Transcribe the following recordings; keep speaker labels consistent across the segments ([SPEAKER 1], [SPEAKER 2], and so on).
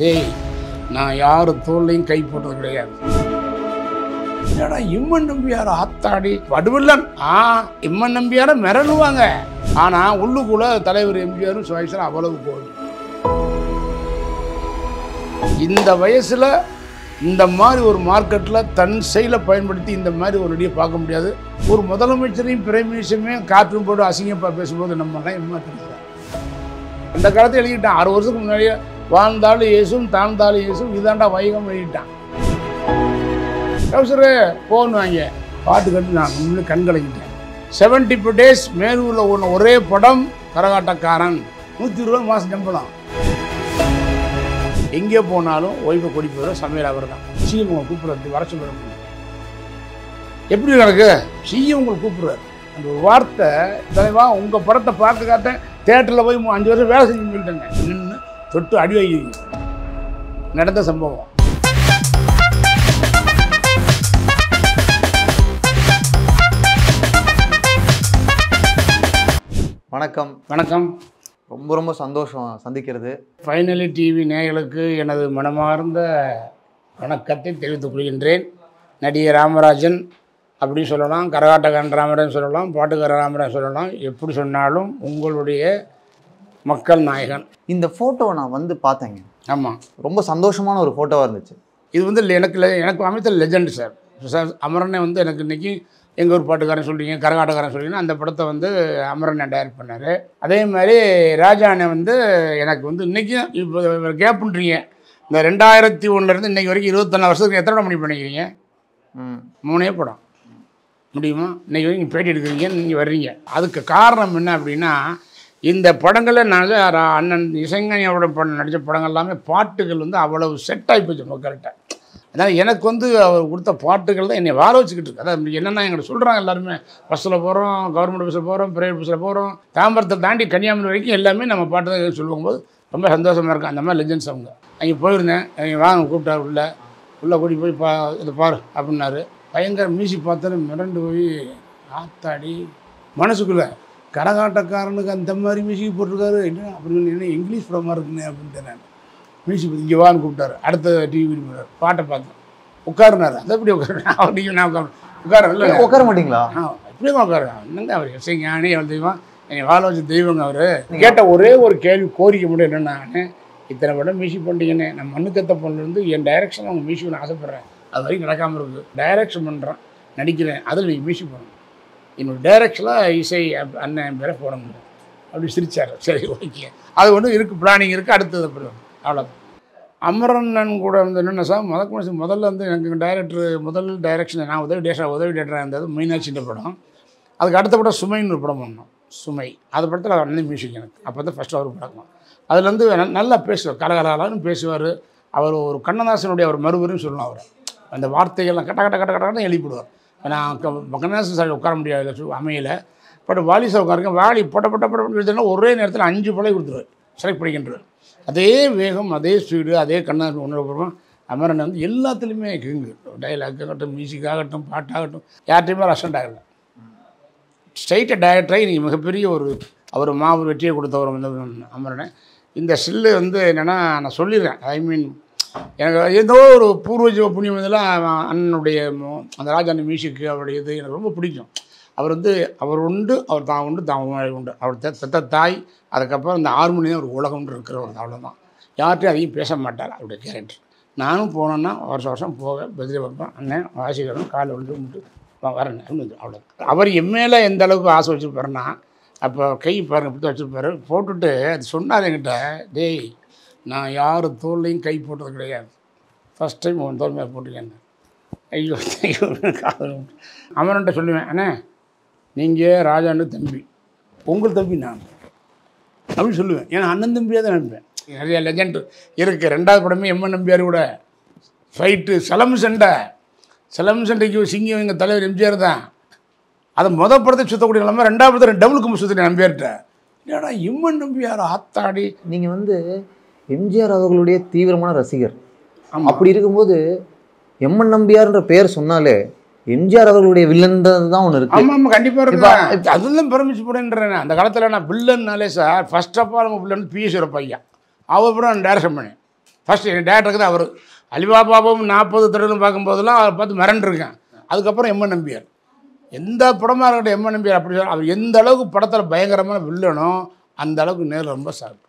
[SPEAKER 1] டேய் நான் யார் தோல்லையும் கை போட்டது கிடையாது. ஏன்னா இம்மன் நம்பியார் ஆத்தாடி வடுவில்லன் இம்மன் நம்பியார மிரளுவாங்க. ஆனால் உள்ளுக்குள்ள தலைவர் எம்ஜிஆரும் சுயசரும் அவ்வளவு போகுது. இந்த வயசில் இந்த மாதிரி ஒரு மார்க்கெட்டில் தன் செயலை பயன்படுத்தி இந்த மாதிரி ஒரு அடியை பார்க்க முடியாது. ஒரு முதலமைச்சரையும் பிரைம் மினிஸ்டருமே காற்றும் போட்டு அசிங்கப்பா பேசும்போது நம்மளாம் ஏமாத்திருக்கிறோம். அந்த காலத்தில் எழுதிட்டான். 6 வருஷத்துக்கு முன்னாடியே வாழ்ந்தாலும் இயேசும் தாழ்ந்தாலும் இயேசும் இதாண்டா வைகம் எழுதிட்டான். அவசர போன் வாங்க பாட்டு கட்டு நான் முன்னே கண் கலக்கிட்டேன். 70 days மேலூரில் ஒன்று ஒரே படம் கரகாட்டக்காரன் 120 மாதம் சம்பளம். எங்கே போனாலும் ஒய்ஃபை கொடி போகிற சமையல் அவர் தான். சிஎம் உங்களை கூப்பிட்றது வர சொல்லுறாரு. எப்படி நடக்கு சிஎம் உங்களை கூப்பிட்றாரு. அந்த ஒரு வார்த்தை தலைவா உங்கள் படத்தை பார்த்து காட்டேன் தேட்டரில் போய் 5 வருஷம் வேலை செஞ்சு சொல்லிட்டேங்க. நின்று தொட்டு அடி வைக்கிறீங்க. நடந்த சம்பவம்.
[SPEAKER 2] வணக்கம்.
[SPEAKER 1] வணக்கம்.
[SPEAKER 2] ரொம்ப ரொம்ப சந்தோஷம் சந்திக்கிறது.
[SPEAKER 1] ஃபைனலி டிவி நேயர்களுக்கு எனது மனமார்ந்த வணக்கத்தை தெரிவித்துக் கொள்கின்றேன். நடிகர் ராமராஜன் அப்படின்னு சொல்லலாம், கரகாட்டக்காரன் ராமராஜன் சொல்லலாம், பாட்டுக்கார ராமராஜன் சொல்லலாம், எப்படி சொன்னாலும் உங்களுடைய மக்கள் நாயகன்.
[SPEAKER 2] இந்த ஃபோட்டோவை நான் வந்து பார்த்தேங்க.
[SPEAKER 1] ஆமாம்,
[SPEAKER 2] ரொம்ப சந்தோஷமான ஒரு ஃபோட்டோவாக இருந்துச்சு.
[SPEAKER 1] இது வந்து எனக்கு அமைத்த லெஜண்ட் சார். அமரனை வந்து எனக்கு இன்றைக்கி எங்கள் ஊர் பாட்டுக்காரன் சொல்கிறீங்க, கரகாட்டக்காரன் சொல்கிறீங்கன்னா அந்த படத்தை வந்து அமரனை டைரக்ட் பண்ணார். அதே மாதிரி ராஜானை வந்து எனக்கு வந்து இன்றைக்கும் இப்போ கேப் பண்ணுறீங்க. இந்த 2001 இன்றைக்கி வரைக்கும் 24 வருஷத்துக்கு எத்தனை படம் பண்ணிக்கிறீங்க? 3 படம் முடியுமா? இன்றைக்கி வரைக்கும் நீங்கள் பேட்டி எடுக்கிறீங்க, நீங்கள் வர்றீங்க. அதுக்கு காரணம் என்ன அப்படின்னா, இந்த படங்களில் நான் அண்ணன் இசைஞானியோட நடித்த படங்கள் எல்லாமே பாட்டுகள் வந்து அவ்வளவு செட் ஆகி போச்சு மக்கள்கிட்ட. அதனால் எனக்கு வந்து அவர் கொடுத்த பாட்டுகள் தான் என்னை வாழ வச்சுக்கிட்டு இருக்கு. அதாவது என்னென்னா எங்களை சொல்கிறாங்க எல்லாருமே, பஸ்ஸில் போகிறோம், கவர்மெண்ட் பஸ்ஸில் போகிறோம், ப்ரைவேட் பஸ்ஸில் போகிறோம், தாம்பரத்தை தாண்டி கன்னியாகுமரி வரைக்கும் எல்லாமே நம்ம பாட்டு தான் சொல்லும்போது ரொம்ப சந்தோஷமாக இருக்கும். அந்த மாதிரி லெஜெண்ட்ஸ் அவங்க. அங்கே போயிருந்தேன், அவங்க வாங்க கூப்பிட்டார், உள்ளே கூட்டி போய் இதை பாரு அப்படின்னாரு. பயங்கர மியூசிக் பார்த்தோன்னு மிரண்டு போய் ஆத்தாடி மனசுக்குள்ளே கரகாட்டக்காரனுக்கு அந்த மாதிரி மியூசிக் போட்டிருக்காரு என்ன அப்படின்னு என்ன இங்கிலீஷ் படமாக இருக்குன்னு அப்படின்ட்டு நான் மியூசிக் இங்கே வான்னு கூப்பிட்டாரு. அடுத்த டிவி போனார், பாட்டை பார்த்தேன், உட்காருனாரு. அதை எப்படி உட்காருனா அவர் நான் உட்கார
[SPEAKER 2] உட்கார மாட்டிங்களா?
[SPEAKER 1] எப்படியும் உட்காருங்க. என்னங்க அவர் இசைஞானி அவர் தெய்வம், என்னை வாழ வச்சு தெய்வங்க அவர். கேட்ட ஒரே ஒரு கேள்வி கோரிக்கை மட்டும் என்னென்னா, இத்தனை படம் மியூசிக் பண்ணிட்டீங்கன்னு நான் மண்ணுக்கத்த பொண்ணுலேருந்து என் டைரக்ஷன் அவங்க மியூசிக் நான் ஆசைப்பட்றேன். அது வரைக்கும் நடக்காமல் இருக்குது. டைரக்ஷன் பண்ணுறேன், நடிக்கிறேன், அதில் நீங்கள் மியூசிக் பண்ணணும். என்னோடய டைரக்ஷனில் இசை அண்ணன் பேரை போட முடியும் அப்படி சிரிச்சார். சரி ஓகே, அது ஒன்று இருக்குது, பிளானிங் இருக்குது, அடுத்தது அப்புறம் அவ்வளோதான். அமரண்ணன் கூட வந்து என்னென்ன சார் முதல்ல வந்து எனக்கு முதல் டைரக்ஷன் நான் உதவி டேரக்டராக இருந்தது மீனாட்சின்ற படம். அதுக்கு அடுத்த படம் சுமைன்னு ஒரு படம் பண்ணோம். சுமை அது படத்தில் அவர் அண்ணன் மியூசிக் எனக்கு அப்போ தான் ஃபஸ்ட்டு அவர் படம். அதுலேருந்து நல்லா பேசுவார், கலகலான்னு பேசுவார். அவர் ஒரு கண்ணதாசனுடைய ஒரு மறுபடியும் சொல்லணும். அவர் அந்த வார்த்தைகள்லாம் கட்ட கட்ட கட்ட கட்டன்னு எழுப்பிடுவார். நான் கண்ணதாசன் சார் உட்கார முடியாது அமையலை. பட் வாலி சார் உட்காருங்க, வாலி பட்ட ஒரே நேரத்தில் 5 படம் கொடுத்துருவார், செலக்ட் பண்ணிக்கின்றார். அதே வேகம், அதே ஸ்பீடு, அதே கண்ணதாசன் ஒன்று. அமரன் வந்து எல்லாத்துலேயுமே கிங்கு. டைலாக் ஆகட்டும், மியூசிக் ஆகட்டும், பாட்டாகட்டும், யார்ட்டையுமே ரசண்ட் ஆகலை. ஸ்ட்ரைட்டாக டைரக்டராகி நீங்கள் மிகப்பெரிய அவர் மாபெரும் வெற்றியை கொடுத்தவர் வந்து அமரனை. இந்த ஸ்டில்லு வந்து என்னென்னா நான் சொல்லிடுறேன், ஐ மீன் எனக்கு ஏதோ ஒரு பூர்வஜ புண்ணியம் இதெல்லாம் அண்ணனுடைய அந்த ராஜாண்ட மியூசிக்கு அவருடைய இது எனக்கு ரொம்ப பிடிக்கும். அவர் வந்து அவர் உண்டு, அவர் தான் உண்டு, தான் உண்டு. அவர் பெத்த தாய், அதுக்கப்புறம் இந்த ஹார்மோனி தான் ஒரு உலகம்னு இருக்கிறவர். அவ்வளோதான். யார்கிட்டையும் அதிகம் பேச மாட்டார் அவருடைய கேரக்டர். நானும் போனேன்னா வருஷம் போவேன், பதிலே வைப்பேன், அண்ணன் வாசிக்கிறோம், காலை விட்டு வரேன் அப்படின்னு அவ்வளோ. அவர் எம்மையில எந்த அளவுக்கு ஆசை வச்சுருப்பாருன்னா, அப்போ கை பாருங்க இப்படி வச்சுருப்பாரு, போட்டுட்டு அது சொன்னார் என்கிட்ட, டேய் நான் யார் தோல்லையும் கை போட்டது கிடையாது, ஃபஸ்ட் டைம் உன் தோல் மேலே போட்டுக்கேன். ஐயோ காதல். அமரன்ட்ட சொல்லுவேன், அண்ணே நீங்கள் ராஜான்னு தம்பி, உங்கள் தம்பி நான் அப்படின்னு சொல்லுவேன். ஏன்னா அண்ணன் தம்பியாக தான் நினைப்பேன். நிறைய லெஜண்ட் இருக்குது. 2வது படமே எம்என் நம்பியார் கூட ஃபைட்டு, சலம் சண்டைக்கு சிங்கம் எங்கள் தலைவர் எம்ஜிஆர் தான். அதை படத்தை சுற்றக்கூடிய நிலைமை, 2வது படத்தை டபுள் கும்பு சுற்றின நம்பியார்கிட்ட. ஏன்னா எம்என் நம்பியார் ஆத்தாடி.
[SPEAKER 2] நீங்கள் வந்து எம்ஜிஆர் அவர்களுடைய தீவிரமான ரசிகர். அப்படி இருக்கும்போது எம்என் நம்பியார்ன்ற பேர் சொன்னாலே எம்ஜிஆர் அவர்களுடைய வில்லன்றது தான் ஒன்று இருக்குது.
[SPEAKER 1] ஆமாம் ஆமாம், கண்டிப்பாக இருக்கு. அதெல்லாம் பெருமிச்சு போடுன்றேன். அந்த காலத்தில் நான் வில்லன்னாலே சார் ஃபர்ஸ்ட் ஆஃப் ஆல் நம்ம வில்லன் பிஎஸ் பையன். அவர் கூட நான் டைரக்ஷன் பண்ணேன். ஃபஸ்ட்டு என் டேரக்டருக்கு தான் அவர். அலிபாபாவும் 40 தடவைன்னு பார்க்கும்போதெல்லாம் அவரை பார்த்து மிரண்டிருக்கேன். அதுக்கப்புறம் எம்என் நம்பியார். எந்த படமாக இருக்கட்டும் எம்என் நம்பியார் அப்படி அவர் எந்த அளவுக்கு படத்தில் பயங்கரமான வில்லனோ அந்த அளவுக்கு நேரில் ரொம்ப சார்பு.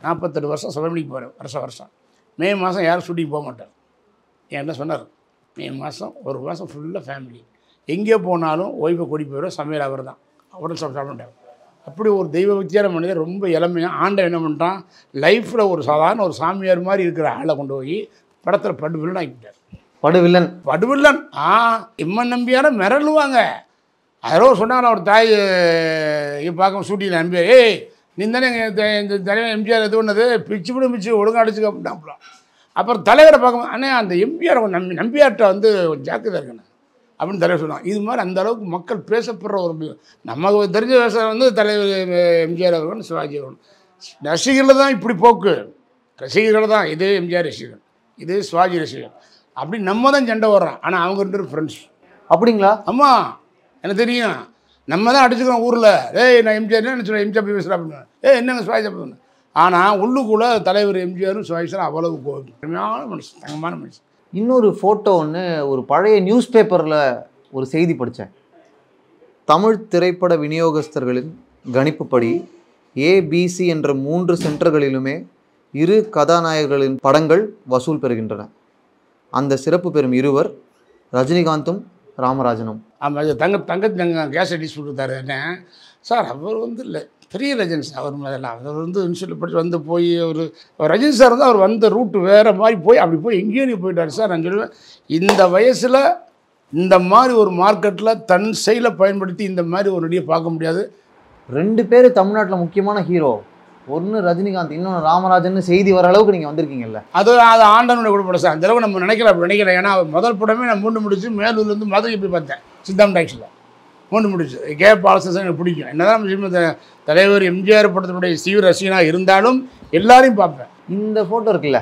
[SPEAKER 1] 48 வருஷம் சுப்பிரமணிக்கு போகிறேன் வருஷம். மே மாதம் யாரும் ஷூட்டிங் போக மாட்டார். என்கிட்ட சொன்னார், மே மாதம் ஒரு மாதம் ஃபுல்லாக ஃபேமிலி, எங்கே போனாலும் ஓய்வை கூடி போயிடும், சமையல் அவர் தான், அவரும் சாப்பிட மாட்டார். அப்படி ஒரு தெய்வ பக்தியான மனிதர், ரொம்ப இளமையாக ஆண்டை என்ன பண்ணிட்டான், லைஃப்பில் ஒரு சாதாரண ஒரு சாமியார் மாதிரி இருக்கிற ஆளை கொண்டு போய் படத்தில் படுவில்லன் ஆக்கிட்டார். படுவில்லன் எம்என் நம்பியார மிரளுவாங்க. யாரோ சொன்னாங்க, அவர் தாய் பார்க்க ஷூட்டிங்கில் நம்பியார், ஏய் நீ தானே இந்த தலைவர் எம்ஜிஆர் இது பண்ணது, பிச்சு விடு மிச்சு ஒழுங்காக அடிச்சுக்க அப்படின்னாப்புலாம். அப்புறம் தலைவரை பார்க்கும்போது, அண்ணே அந்த எம்ஜிஆர் நம்பியார்கிட்ட வந்து ஜாக்கிரதை இருக்கண்ணே அப்படின்னு தலைவர் சொன்னாங்க. இது மாதிரி அந்த அளவுக்கு மக்கள் பேசப்படுற ஒரு நமக்கு தெரிஞ்ச விவசாயம் வந்து தலைவர் எம்ஜிஆர் அவர்கள், சிவாஜி அவர்கள். ரசிகர்கள் தான் இப்படி போக்கு, ரசிகர்கள் தான் இது எம்ஜிஆர் ரசிகர்கள், இது சிவாஜி ரசிகர்கள், அப்படி நம்ம தான் சண்டை வர்றோம். ஆனால் அவங்க 2 பேரும் ஃப்ரெண்ட்ஸ்.
[SPEAKER 2] அப்படிங்களா?
[SPEAKER 1] ஆமாம், எனக்கு தெரியும். நம்ம தான் அடிச்சுக்கிறோம் ஊரில், ஏய் நான் எம்ஜிஆர் என்ன சொல்கிறேன், எம்ஜிஆர் போய் பேசுகிறேன் அப்படின்னு, என்னங்க சிவாஜி அப்படின்னு. ஆனால் உள்ளுக்குள்ளே தலைவர் எம்ஜிஆரும் சிவாஜி அவ்வளவு பெருமையான மனுஷன், தங்கமான மனுஷன்.
[SPEAKER 2] இன்னொரு ஃபோட்டோ ஒன்று, ஒரு பழைய நியூஸ் பேப்பரில் ஒரு செய்தி படித்தேன். தமிழ் திரைப்பட விநியோகஸ்தர்களின் கணிப்புப்படி ஏபிசி என்ற 3 சென்டர்களிலுமே 2 கதாநாயகர்களின் படங்கள் வசூல் பெறுகின்றன. அந்த சிறப்பு பெறும் இருவர் ரஜினிகாந்தும் ராமராஜனும்.
[SPEAKER 1] ஆமாம், தங்கச்சி கேஸ் அடிச்சு கொடுத்தாரு என்ன சார். அவர் வந்து இல்லை பெரிய ரஜினி சார், அவர் முதல்ல அவர் வந்து இன்ஸ்டியூட்டில் படித்து வந்து போய் ஒரு ரஜினி சார் வந்து அவர் வந்த ரூட்டு வேறு மாதிரி போய் அப்படி போய் எங்கேயோ நீ போயிட்டார் சார். நான் சொல்லுவேன், இந்த வயசில் இந்த மாதிரி ஒரு மார்க்கெட்டில் தன் செயலை பயன்படுத்தி இந்த மாதிரி ஒரு நடிகை பார்க்க முடியாது.
[SPEAKER 2] 2 பேர் தமிழ்நாட்டில் முக்கியமான ஹீரோ, ஒன்று ரஜினிகாந்த், இன்னொன்று ராமராஜன் செய்தி வர அளவுக்கு நீங்கள் வந்திருக்கீங்கல்ல.
[SPEAKER 1] அது ஆண்டனுடைய கூட சார், அந்த அளவுக்கு நம்ம நினைக்கல. ஏன்னா முதல் படமே நான் 3 முடிச்சு மேலூர்லேருந்து மதுரை போய் பார்த்தேன், சித்தாம் டாக்ஸில் 3 முடிச்சு. கே பாலசன் எனக்கு பிடிக்கும். என்னதான் தலைவர் எம்ஜிஆர் படத்தினுடைய தீவிர ரசிகனாக இருந்தாலும் எல்லாரையும் பார்ப்பேன்.
[SPEAKER 2] இந்த ஃபோட்டோ இருக்குல்ல,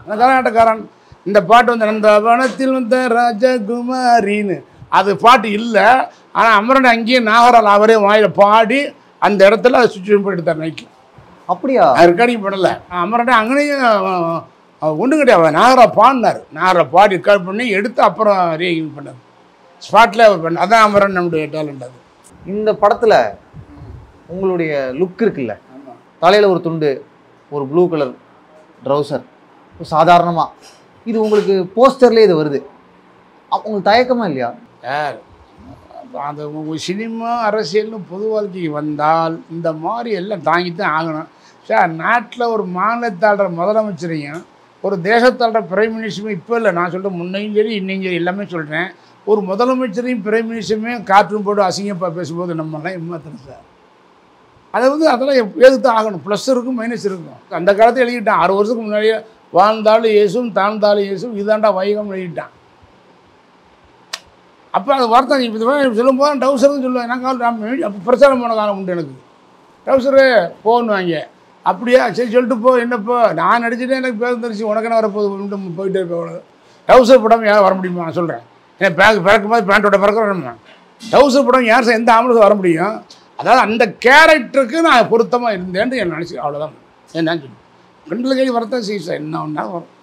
[SPEAKER 1] அந்த கர்நாடகாரன், இந்த பாட்டு வந்து அந்த வனத்தில் வந்த ராஜகுமாரின்னு அது பாட்டு இல்லை. ஆனால் அமரன் அங்கேயே நாகரால் அவரே வாயில பாடி அந்த இடத்துல அதை சுச்சுவேஷன் போய் எடுத்தார் நைட்டில்.
[SPEAKER 2] அப்படியா?
[SPEAKER 1] ரெக்கார்டிங் பண்ணலை. அமரன் அங்கேயும் ஒன்றும் கிடையாது, நாகரா பாடினார். நாகரா பாடி ரெக்கார்ட் பண்ணி எடுத்து அப்புறம் ரீகிங் பண்ணார், ஸ்பாட்டில் அவர் பண்ண. அதான் அமரன் நம்முடைய டேலண்ட். அது
[SPEAKER 2] இந்த படத்தில் உங்களுடைய லுக் இருக்குல்ல, தலையில் ஒரு துண்டு, ஒரு ப்ளூ கலர் ட்ரௌசர், சாதாரணமாக இது உங்களுக்கு போஸ்டர்லேயே இது வருது, உங்களுக்கு தயக்கமா இல்லையா?
[SPEAKER 1] சார், அந்த சினிமா அரசியல்னு பொது வாழ்க்கைக்கு வந்தால் இந்த மாதிரி எல்லாம் தாங்கித்தான் ஆகணும் சார். நாட்டில் ஒரு மாநிலத்தாளர் முதலமைச்சரையும் ஒரு தேசத்தாளர் பிரைம் மினிஸ்டரும் இப்போ இல்லை, நான் சொல்கிறேன் முன்னையும் சரி இன்னையும் சரி எல்லாமே சொல்கிறேன், ஒரு முதலமைச்சரையும் பிரைம் மினிஸ்டருமே காற்றும் போட்டு அசிங்கப்பா பேசும்போது நம்மளாம் ஏமாத்தணும் சார். அதை வந்து அதெல்லாம் எதுதான் ஆகணும், ப்ளஸ் இருக்கும் மைனஸ் இருக்கும். அந்த காலத்தில் எழுதிட்டான், 6 வருஷத்துக்கு முன்னாடியே வாழ்ந்தாலும் இயேசும் தாழ்ந்தாலும் இயேசும் இதாண்டா வைகம் எழுதிட்டான். அப்போ அது வார்த்தை இப்போ சொல்லும்போது டவுசர்னு சொல்லுவேன். நான் அப்போ பிரச்சாரம் போன காலம் உண்டு எனக்கு. டவுசரு போன்னு வாங்க, அப்படியா சரி சொல்லிட்டு போ, என்னப்போ நான் நடிச்சுட்டே எனக்கு பேர் தெரிச்சு உனக்கு என்ன வரப்போகுது போயிட்டே இருப்பேன். டவுசர் படம் யாரும் வர முடியுமா நான் சொல்கிறேன். ஏன்னா பிறக்கும் போது பேண்ட்டோட பிறக்கிறோம், டவுசர் படம் யார் சார் எந்த ஆம்பளுக்கு வர முடியும்? அதாவது அந்த கேரக்டருக்கு நான் பொருத்தமாக இருந்தேன்னு என் நினச்சி, அவ்வளோதான் என்னன்னு சொல்லி பெண்களை கேள்வி வரத்தான் செய்யும் சார், என்ன ஒன்றா வரும்.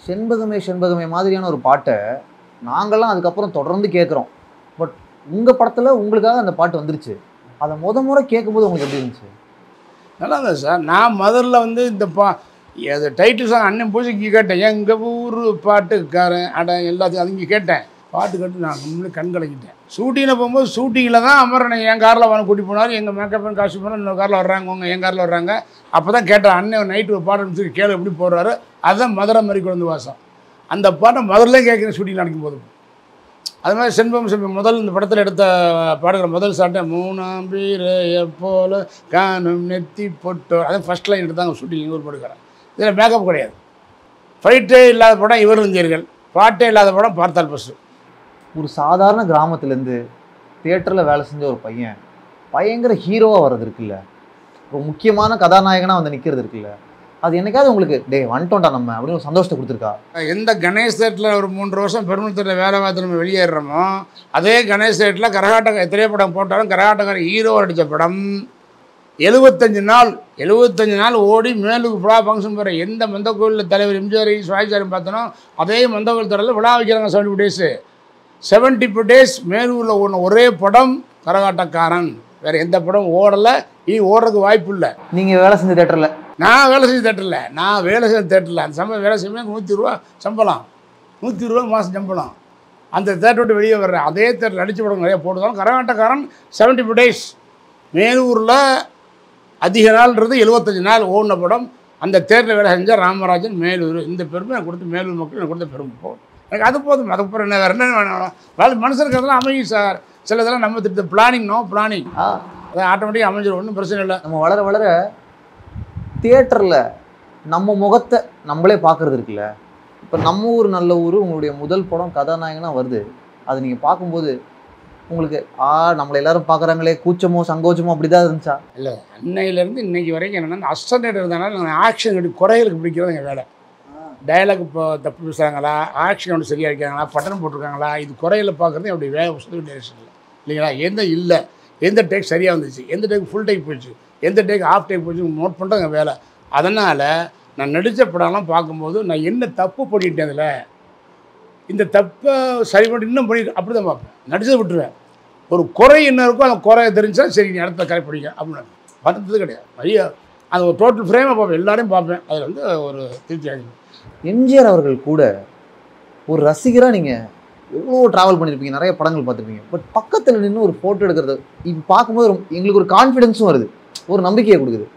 [SPEAKER 2] செண்பகமே செண்பகமே மாதிரியான ஒரு பாட்டை நாங்கள்லாம் அதுக்கப்புறம் தொடர்ந்து கேட்குறோம். பட் உங்கள் படத்தில் உங்களுக்காக அந்த பாட்டு வந்துருச்சு, அதை முறை கேட்கும்போது உங்களுக்கு எப்படி இருந்துச்சு?
[SPEAKER 1] நல்லா தான் சார். நான் முதல்ல வந்து இந்த அது டைட்டில் சாங் அண்ணன் பூஜைக்கு கேட்டேன், எங்கள் ஊர் பாட்டுக்காரன் அட எல்லாத்தையும் அது இங்கே கேட்டேன். பாட்டு கேட்டு நான் முன்னாடி கண் கலக்கிட்டேன். ஷூட்டிங்கில் போகும்போது ஷூட்டிங்கில் தான் அமரனை என் காரில் வந்து கூட்டி போனார், எங்கள் மேக்கப் அண்ட் காஸ்டியூம் பண்ண இன்னொரு காரில் வர்றாங்க, அவங்க என் காரில் வர்றாங்க. அப்போ தான் கேட்டேன், அண்ணன் நைட்டு ஒரு பாட்டு அனுப்பிச்சு கேளு எப்படி போடுறாரு, அதுதான் மதுரை மாதிரி குழந்தை வாசம். அந்த பாட்டை முதல்ல கேட்குறேன் ஷூட்டிங் நடக்கும் போது. அது மாதிரி செண்பகம் முதல் இந்த படத்தில் எடுத்த பாடுகிற முதல் சாட்டை 3ஆம் பேர் எப்போல காணும் நெத்தி பொட்டோ, அதான் ஃபஸ்ட் லைன் எடுத்தாங்க ஷூட்டிங் இவர் படுக்கிறேன். இதில் மேக்கப் கிடையாது, ஃபைட்டே இல்லாத படம் இவர் இருந்தீர்கள், பாட்டே இல்லாத படம் பார்த்தால் பஸ்ஸு.
[SPEAKER 2] ஒரு சாதாரண கிராமத்துலேருந்து தியேட்டரில் வேலை செஞ்ச ஒரு பையன் பயங்கர ஹீரோவாக வர்றது இருக்குல்ல, ஒரு முக்கியமான கதாநாயகனாக வந்து நிற்கிறது இருக்குல்ல, அது என்னைக்காவது உங்களுக்கு வந்துட்டோம்டா நம்ம அப்படின்னு ஒரு சந்தோஷத்தை கொடுத்துருக்கா?
[SPEAKER 1] எந்த கணேஷ் தேட்டரில் ஒரு 3 வருஷம் பெருமளத்தில் வேலை பார்த்து நம்ம வெளியேறோமோ அதே கணேஷ் தேட்டரில் கரகாட்ட திரைப்படம் போட்டாலும் கரகாட்டக்கார ஹீரோ அடித்த படம் 75 நாள் ஓடி மேலுக்கு விழா ஃபங்க்ஷன் போகிற எந்த மந்த கோயிலில் தலைவர் எம்ஜிஆர் சுவாமிச்சாரம் பார்த்தனோ அதே மந்த கோயில் தரையில் விழா வைக்கிறாங்க 75 டேஸு. 75 டேஸ் மேலூரில் ஒன்று ஒரே படம் கரகாட்டக்காரன். வேறு எந்த படம் ஓடலை, ஓடுறதுக்கு வாய்ப்பு இல்லை.
[SPEAKER 2] நீங்கள் வேலை செஞ்ச தேட்டரில்?
[SPEAKER 1] நான் வேலை செஞ்ச தேட்டரில் அந்த சம்பளம் வேலை செய்யும்போது 120 ரூபா சம்பளம், 120 ரூபா மாதம் சம்பளம். அந்த தேட்டர் விட்டு வெளியே வர்றேன். அதே தேட்டரில் நடித்த படம் நிறைய போட்டுதான். கரகாட்டக்காரன் 75 டேஸ் மேலூரில் அதிக நாள்ன்றது 75 நாள் ஓடின படம். அந்த தேட்டரில் வேலை செஞ்சால் ராமராஜன் மேலூர். இந்த பெருமை எனக்கு கொடுத்து மேலூர் மக்கள் எனக்கு கொடுத்த பெருமை போதும். எனக்கு அது போதும். அதுக்கப்புறம் என்ன வேறு என்ன வேணும்? வேலை மனுஷனுக்கு அதெல்லாம் அமையும் சார். சில இதெல்லாம் நம்ம திட்ட பிளானிங் அதான் ஆட்டோமேட்டிக்காக அமைஞ்சிடும். ஒன்றும் பிரச்சனை இல்லை.
[SPEAKER 2] நம்ம வளர வளர தியேட்டரில் நம்ம முகத்தை நம்மளே பார்க்குறது இருக்குல்ல. இப்போ நம்ம ஊர் நல்ல ஊர் உங்களுடைய முதல் படம் கதாநாயகனாக வருது. அது நீங்கள் பார்க்கும்போது உங்களுக்கு நம்மளை எல்லாரும் பார்க்குறாங்களே கூச்சமோ சங்கோச்சமோ அப்படி தான் இருந்துச்சா? இல்லை,
[SPEAKER 1] அன்னையிலேருந்து இன்னைக்கு வரைக்கும் என்னென்னா அஸ்டன்டேட் இருந்தாலும் நாங்கள் ஆக்ஷன் கட்டி குறைகளுக்கு பிடிக்கிறது எங்கள் வேலை. டயலாக் இப்போ தப்பு பேசுகிறாங்களா, ஆக்ஷன் ஒன்று சரியாக இருக்காங்களா, பட்டன் போட்டிருக்காங்களா, இது குறையில் பார்க்குறது அப்படி வேலை புத்தகம் டைரக்ஷன் இல்லைங்களா. எந்த டேக் சரியாக வந்துச்சு, எந்த டேக் ஃபுல் டேக் போயிடுச்சு, எந்த டேக் ஆஃப் டேக் போயிடுச்சு நோட் பண்ணுறது எங்கள் வேலை. அதனால் நான் நடித்த படம்லாம் பார்க்கும்போது நான் என்ன தப்பு பண்ணிட்டேன், அதில் இந்த தப்பை சரி பண்ணி இன்னும் பண்ணிட்டு அப்படி தான் பார்ப்பேன். நடிச்சதை விட்டுருவேன். ஒரு குறை என்ன இருக்கோ அந்த குறையை தெரிஞ்சா சரி நீ அடுத்த கரை படிக்க அப்படின்னு பார்த்தது கிடையாது. நிறைய அது ஒரு டோட்டல் ஃப்ரேமாக பார்ப்பேன், எல்லாரையும் பார்ப்பேன். அதில் வந்து ஒரு திருப்தி ஆகிடும்.
[SPEAKER 2] எம்ஜிஆர் அவர்கள் கூட ஒரு ரசிகராக நீங்கள் எவ்வளோ ட்ராவல் பண்ணியிருப்பீங்க, நிறைய படங்கள் பார்த்துருப்பீங்க. பட் பக்கத்தில் நின்று ஒரு ஃபோட்டோ எடுக்கிறது இப்போ பார்க்கும்போது எங்களுக்கு ஒரு கான்ஃபிடென்ஸும் வருது, ஒரு நம்பிக்கையை கொடுக்குது.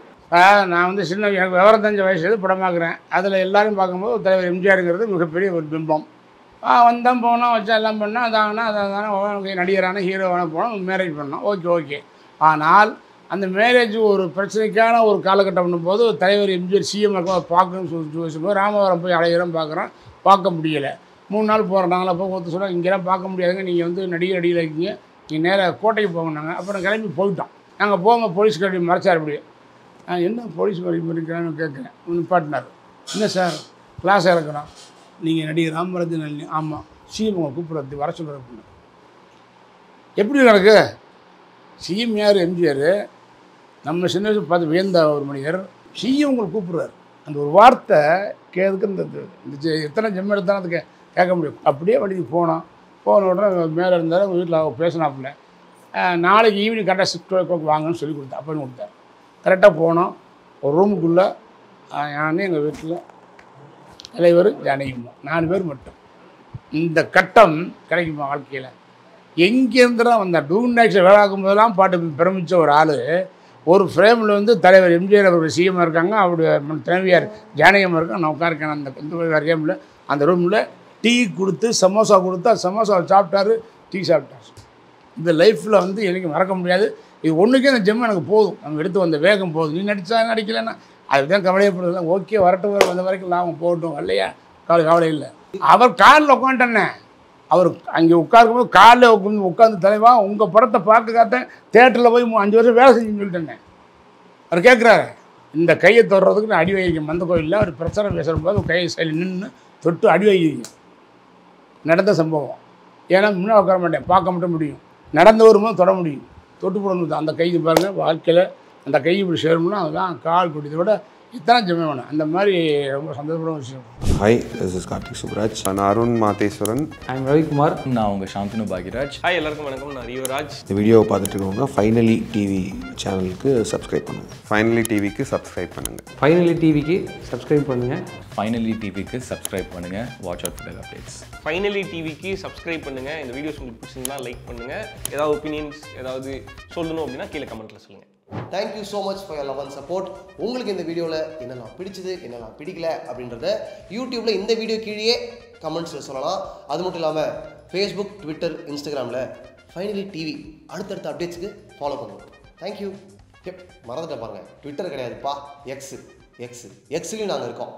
[SPEAKER 1] நான் வந்து சின்ன எனக்கு விவரம் தெரிஞ்ச வயசுலேருந்து படமாக்குறேன். அதில் எல்லோரும் பார்க்கும்போது தலைவர் எம்ஜிஆருங்கிறது மிகப்பெரிய ஒரு பிம்பம். வந்தோம் போனோம் வச்சா எல்லாம் பண்ணோம். அதாங்கன்னா நடிகரான ஹீரோவான போனோம், மேரேஜ் பண்ணோம். ஓகே. ஆனால் அந்த மேரேஜ் ஒரு பிரச்சனைக்கான ஒரு காலகட்டம் பண்ணும்போது தலைவர் எம்ஜிஆர் சிஎம் பார்க்கணும்னு சொல்லும்போது ராமவரம் போய் அலையிறம் பார்க்க முடியலை. 3 நாள் போகிறோம். நாங்களாம் போய் ஒருத்தர் சொன்னால் இங்கெல்லாம் பார்க்க முடியாதுங்க, நீங்கள் வந்து நடிகர் இருக்கீங்க, நீங்கள் நேராக கோட்டைக்கு போங்கன்னாங்க. அப்புறம் கிளம்பி போயிட்டோம். நாங்கள் போங்க போலீஸ் கல்வி மறைச்சார். அப்படி என்ன போலீஸ் மறைக்கிறான்னு கேட்குறேன். நிப்பாட்டினார். என்ன சார் கிளாஸ் இறக்குறோம், நீங்கள் நடிகர் ராமராஜன்? ஆமாம், சிஎம் உங்களை கூப்பிட்றது வர சொல்கிற அப்படின்னு. எப்படி எனக்கு சிஎம் யார்? எம்ஜிஆர். நம்ம சின்ன வயசு பார்த்து வியந்த ஒரு மனிதர். சிஎம் உங்களை கூப்பிட்றாரு. அந்த ஒரு வார்த்தை கேதுக்கு இந்த எத்தனை ஜெம் எடுத்தாலும் அதுக்கு கேட்க முடியும். அப்படியே வண்டிக்கு போன உடனே மேலே இருந்தார். உங்கள் வீட்டில் பேசினாப்புல நாளைக்கு ஈவினிங் கரெக்டாக 6 வாங்கன்னு சொல்லி கொடுத்தா அப்படின்னு கொடுத்தாரு. கரெக்டாக போனோம். ஒரு ரூமுக்குள்ளே நான் எங்கள் வீட்டில் தலைவர் ஜானகிமா 4 பேர் மட்டும். இந்த கட்டம் கிடைக்குமா வாழ்க்கையில்? எங்கேருந்துலாம் வந்தார்? டூன் ஆக்ஷன் வேலை ஆகும்போதெல்லாம் பாட்டு பிரமித்த ஒரு ஆள் ஒரு ஃப்ரேமில் வந்து தலைவர் எம்ஜிஆர் அவர்கள் சிஎம் இருக்காங்க, அவருடைய துணைவியார் ஜானகிமா இருக்காங்க. நான் உட்காருக்கேன் அந்த ரூமில். அந்த ரூமில் டீ கொடுத்து சமோசா கொடுத்தா சமோசாவை சாப்பிட்டாரு, டீ சாப்பிட்டார். இந்த லைஃப்பில் வந்து எனக்கு மறக்க முடியாது. இது ஒன்றுக்கே அந்த ஜெம் எனக்கு போதும். நம்ம எடுத்து வந்த வேகம் போதும். நீ நடித்தா நடிக்கலைன்னா அதுதான் கவலையப்படுறது. ஓகே வரட்டும், வந்த வரைக்கும் லாபம் போகட்டும், இல்லையா கவலை இல்லை. அவர் காலில் உட்காந்துட்டேன்னே. அவர் அங்கே உட்காருக்கும்போது காலில் உட்காந்து தலைவா உங்கள் படத்தை பார்க்க தேட்டரில் போய் 5 வருஷம் வேலை செஞ்சுன்னு சொல்லிட்டேன்னே. அவர் கேட்குறாரு. இந்த கையை தொடுறதுக்கு நான் அடி வைக்கிறேன். மந்த கோயிலில் ஒரு பிரச்சனை பேசுகிறபோது கையை சைடில் நின்று தொட்டு அடி வைக்கிறீங்க. நடந்த சம்பவம். ஏன்னா முன்னே உட்கார மாட்டேன், பார்க்க மட்டும் முடியும். நடந்து வரும்போது தொட முடியும், தொட்டு போடணும். அந்த கை பாருங்கள், வாழ்க்கையில் அந்த கை இப்படி சேரணும்னா அதுதான் கால் குடிதை விட இத்தனை ஜெமே வேணும். அந்த மாதிரி ரொம்ப சந்தோஷப்படும் விஷயம்.
[SPEAKER 3] Hi, this is Karthik Subraj. நான் அருண் மாதேஸ்வரன்.
[SPEAKER 4] ஐம் ரவிக்குமார். நான் உங்கள் சாந்தனு பாக்யராஜ்.
[SPEAKER 5] ஹாய் எல்லாருக்கும் வணக்கம், நான் ரியோராஜ்.
[SPEAKER 3] இந்த வீடியோவை பார்த்துட்டு இருக்கவங்க ஃபைனலி டிவி சேனலுக்கு சப்ஸ்கிரைப் பண்ணுங்கள்.
[SPEAKER 6] ஃபைனலி டிவிக்கு சப்ஸ்கிரைப் பண்ணுங்கள்.
[SPEAKER 4] ஃபைனலி டிவிக்கு சப்ஸ்கிரைப் பண்ணுங்கள்.
[SPEAKER 7] ஃபைனலி டிவிக்கு சப்ஸ்கிரைப் பண்ணுங்கள். Watch out for updates.
[SPEAKER 5] Finally டிவிக்கு சப்ஸ்கிரைப் பண்ணுங்கள். இந்த வீடியோஸ் உங்களுக்கு பிடிச்சிருந்தா லைக் பண்ணுங்கள். ஏதாவது ஒப்பீனியன்ஸ் ஏதாவது சொல்லணும் அப்படின்னா கீழே கமெண்ட்டில் சொல்லுங்கள்.
[SPEAKER 8] Thank you so much for your love and support. உங்களுக்கு இந்த வீடியோவில் என்னெல்லாம் பிடிச்சது என்னெல்லாம் பிடிக்கல அப்படின்றத யூடியூப்பில் இந்த வீடியோ கீழே கமெண்ட்ஸில் சொல்லலாம். அது மட்டும் இல்லாமல் ஃபேஸ்புக், ட்விட்டர், இன்ஸ்டாகிராமில் ஃபைனலி டிவி அடுத்தடுத்த அப்டேட்ஸுக்கு ஃபாலோ பண்ணுவோம். தேங்க்யூ. மறந்துட்டேன் பாருங்கள், ட்விட்டர் கிடையாதுப்பா, எக்ஸ்லையும் நாங்கள் இருக்கோம்.